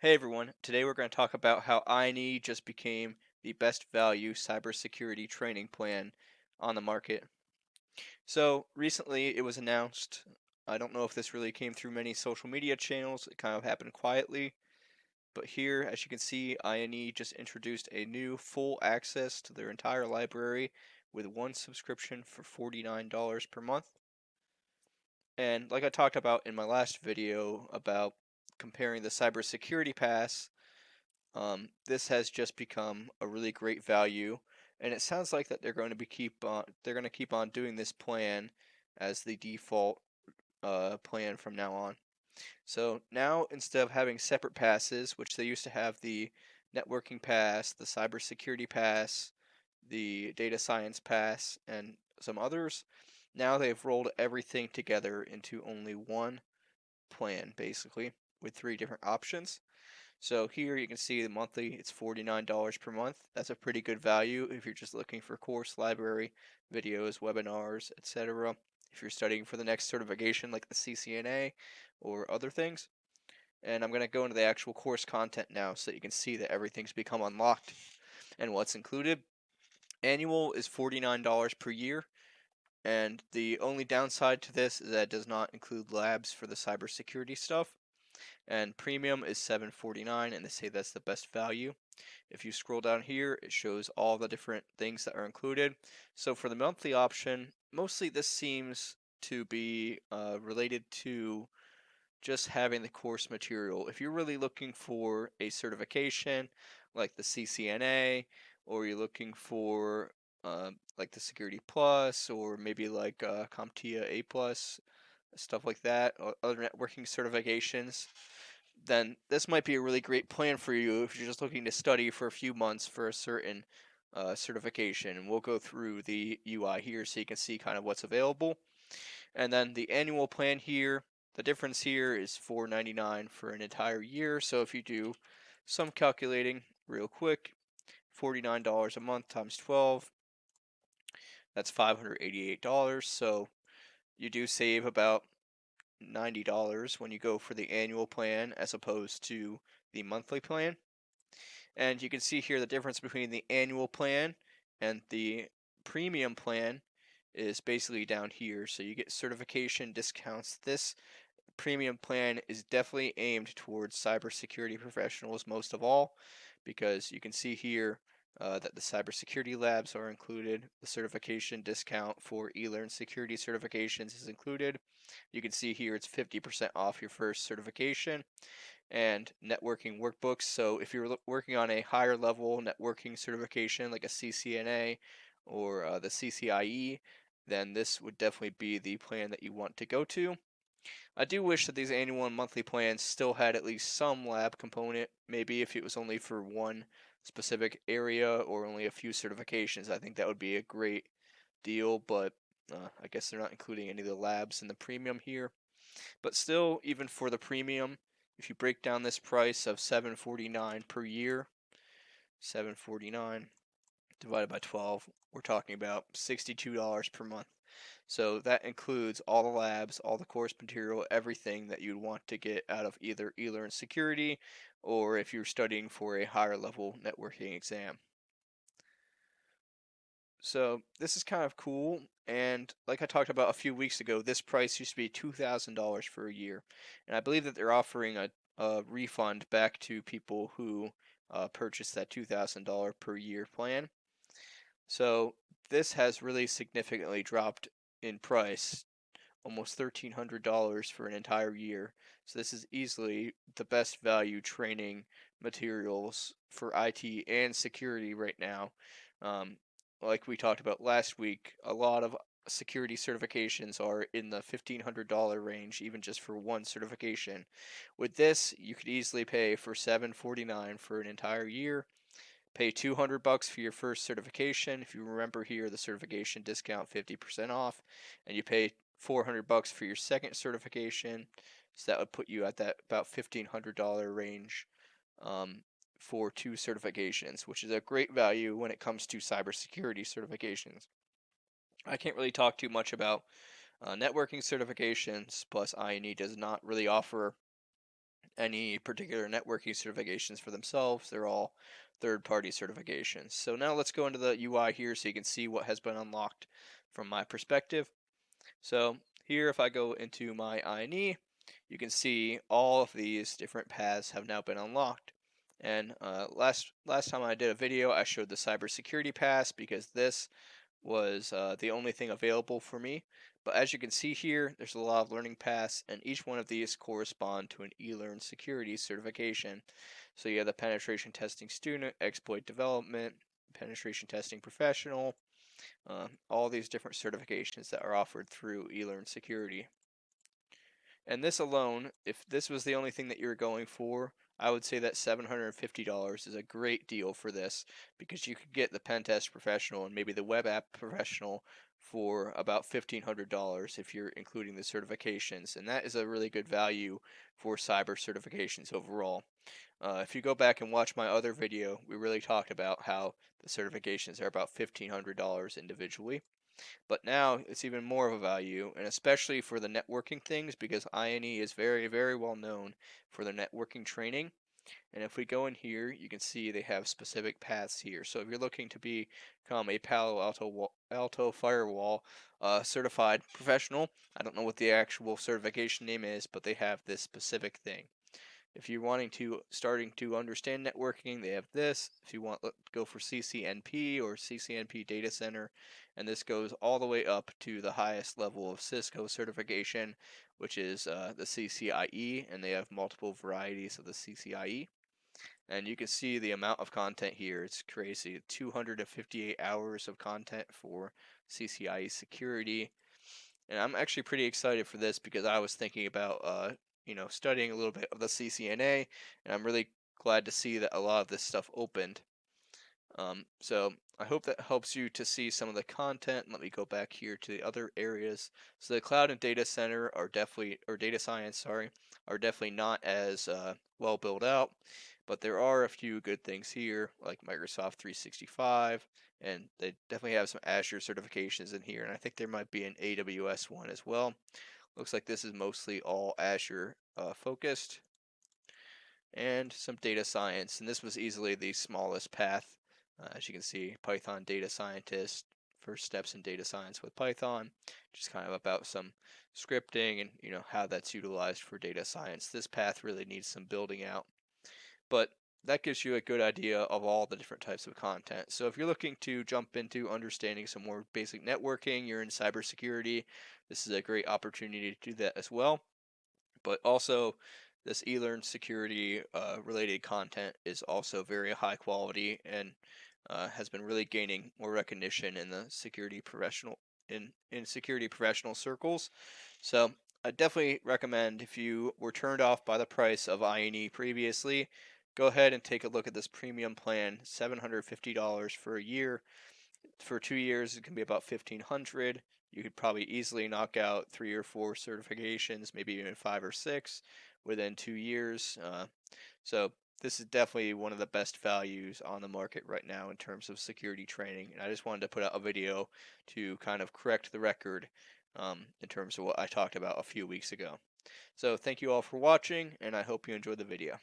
Hey everyone, today we're going to talk about how INE just became the best value cybersecurity training plan on the market. So recently it was announced, I don't know if this really came through many social media channels, it kind of happened quietly, but here, as you can see, INE just introduced a new full access to their entire library with one subscription for $49 per month. And like I talked about in my last video about comparing the cybersecurity pass, this has just become a really great value, and it sounds like that they're going to keep on doing this plan as the default plan from now on. So now instead of having separate passes, which they used to have the networking pass, the cybersecurity pass, the data science pass, and some others, now they've rolled everything together into only one plan, basically, with three different options. So here you can see the monthly, it's $49 per month. That's a pretty good value if you're just looking for course library, videos, webinars, etc. If you're studying for the next certification like the CCNA or other things. And I'm going to go into the actual course content now so that you can see that everything's become unlocked and what's included. Annual is $49 per year, and the only downside to this is that it does not include labs for the cybersecurity stuff. And premium is $7.49, and they say that's the best value. If you scroll down here, it shows all the different things that are included. So for the monthly option, mostly this seems to be related to just having the course material. If you're really looking for a certification like the CCNA, or you're looking for like the Security Plus, or maybe like CompTIA A Plus, stuff like that, or other networking certifications, then this might be a really great plan for you if you're just looking to study for a few months for a certain certification. And we'll go through the UI here so you can see kind of what's available. And then the annual plan here, the difference here is $4.99 for an entire year. So if you do some calculating real quick, $49 a month times 12, that's $588. So you do save about $90 when you go for the annual plan as opposed to the monthly plan. And you can see here the difference between the annual plan and the premium plan is basically down here. So you get certification discounts. This premium plan is definitely aimed towards cybersecurity professionals most of all, because you can see here that the cybersecurity labs are included. The certification discount for eLearn security certifications is included. You can see here it's 50% off your first certification, and networking workbooks. So if you're working on a higher level networking certification like a CCNA or the CCIE, then this would definitely be the plan that you want to go to. I do wish that these annual and monthly plans still had at least some lab component. Maybe if it was only for one specific area or only a few certifications, I think that would be a great deal. But I guess they're not including any of the labs in the premium here. But still, even for the premium, if you break down this price of $7.49 per year, $7.49 divided by 12, we're talking about $62 per month. So that includes all the labs, all the course material, everything that you'd want to get out of either eLearn security or if you're studying for a higher level networking exam. So this is kind of cool, and like I talked about a few weeks ago, this price used to be $2,000 for a year, and I believe that they're offering a refund back to people who purchased that $2,000 per year plan. So this has really significantly dropped in price, almost $1,300 for an entire year. So this is easily the best value training materials for IT and security right now. Um, like we talked about last week, a lot of security certifications are in the $1,500 range, even just for one certification. With this, you could easily pay for $749 for an entire year. Pay $200 for your first certification. If you remember here, the certification discount 50% off, and you pay $400 for your second certification. So that would put you at that about $1,500 range for two certifications, which is a great value when it comes to cybersecurity certifications. I can't really talk too much about networking certifications, plus INE does not really offer any particular networking certifications for themselves. They're all third-party certifications. So now let's go into the UI here so you can see what has been unlocked from my perspective. So here, if I go into my INE, you can see all of these different paths have now been unlocked. And last time I did a video, I showed the cybersecurity pass because this was the only thing available for me. But as you can see here, there's a lot of learning paths, and each one of these correspond to an eLearn security certification. So you have the penetration testing student, exploit development, penetration testing professional, all these different certifications that are offered through eLearn Security. And this alone, if this was the only thing that you were going for, I would say that $750 is a great deal for this because you could get the pen test professional and maybe the web app professional for about $1,500 if you're including the certifications. And that is a really good value for cyber certifications overall. If you go back and watch my other video, we really talked about how the certifications are about $1,500 individually. But now it's even more of a value, and especially for the networking things, because INE is very, very well known for their networking training. And if we go in here, you can see they have specific paths here. So if you're looking to become a Alto Firewall certified professional, I don't know what the actual certification name is, but they have this specific thing. If you're wanting to starting to understand networking, they have this. If you want to go for CCNP or CCNP data center, and this goes all the way up to the highest level of Cisco certification, which is the CCIE, and they have multiple varieties of the CCIE. And you can see the amount of content here. It's crazy. 258 hours of content for CCIE security. And I'm actually pretty excited for this because I was thinking about studying a little bit of the CCNA, and I'm really glad to see that a lot of this stuff opened. So I hope that helps you to see some of the content. Let me go back here to the other areas. So the cloud and data center are definitely, or data science, sorry, are definitely not as well built out, but there are a few good things here, like Microsoft 365, and they definitely have some Azure certifications in here, and I think there might be an AWS one as well. Looks like this is mostly all Azure focused, and some data science, and this was easily the smallest path. As you can see, Python data scientist, first steps in data science with Python, just kind of about some scripting and how that's utilized for data science. This path really needs some building out, but that gives you a good idea of all the different types of content. So if you're looking to jump into understanding some more basic networking, you're in cybersecurity, this is a great opportunity to do that as well. But also, this eLearn security related content is also very high quality and has been really gaining more recognition in the security professional in security professional circles. So I definitely recommend, if you were turned off by the price of INE previously, go ahead and take a look at this premium plan, $750 for a year. For 2 years, it can be about 1,500. You could probably easily knock out 3 or 4 certifications, maybe even 5 or 6 within 2 years. So this is definitely one of the best values on the market right now in terms of security training. And I just wanted to put out a video to kind of correct the record in terms of what I talked about a few weeks ago. So thank you all for watching, and I hope you enjoyed the video.